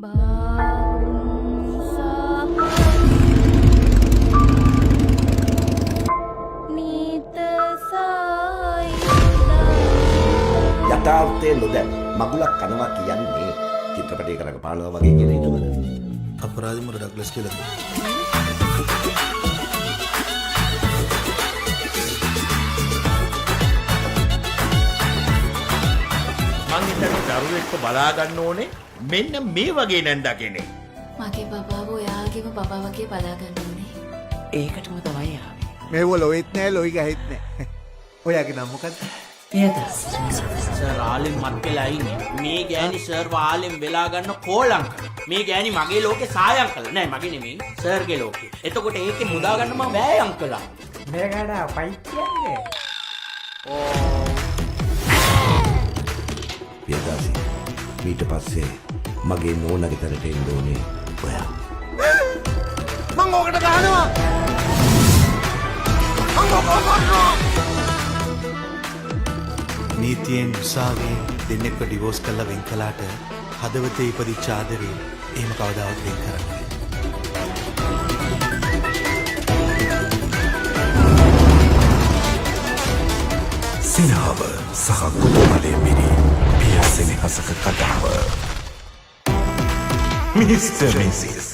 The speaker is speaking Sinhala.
යථාර්ථයේ නොදැන මගුලක් කනවා කියන්නේ චිත්‍රපටයක රඟපානවා වගේ කියන එකමද? අපරාධි මුර ඩග්ලස් කියලා දුන්නා. මං හිතන්නේ දරුවෙක්ව බලා ගන්න ඕනේ මෙන්න මේ වගේ නැන්දා කෙනෙක්. මගේ බබාව ඔයාගේම බබා වගේ බලා ගන්න ඕනේ. ඒකටම තමයි ආවේ. මේව ලොයිත් නෑ ලොයි ගහෙත් නෑ. ඔයාගේ නම මොකද්ද? පියදාස. සර් ආලෙන් මත් වෙලා ඉන්නේ. මේ ගෑණි සර් වාලෙන් වෙලා ගන්න කෝලං කරා. මේ ගෑණි මගේ ලෝකේ සායම් කළා. නෑ මගේ නෙමෙයි සර්ගේ ලෝකේ. එතකොට ඒකේ මුදා ගන්න මම වෑයම් කළා. මේකට පයිච්චියන්නේ. පියදාසි ඊට පස්සේ මගේ නෝනගේ තැනට එන්න ඕනේ ඔයා. මං ඕකට ගහනවා. නීතියෙන් උසාවියෙන් දෙන්නෙක්ව ඩිවෝස් කරලා වෙන් කළාට හදවතේ ඉපදිච්ච ආදරේ එහෙම කවදාවත් වෙන් කරන්නේ නැහැ. සිනහව සහ කුතුහලයේ මිරි පියසෙනෙහසක කතාව මිස්ටර් මිසිස්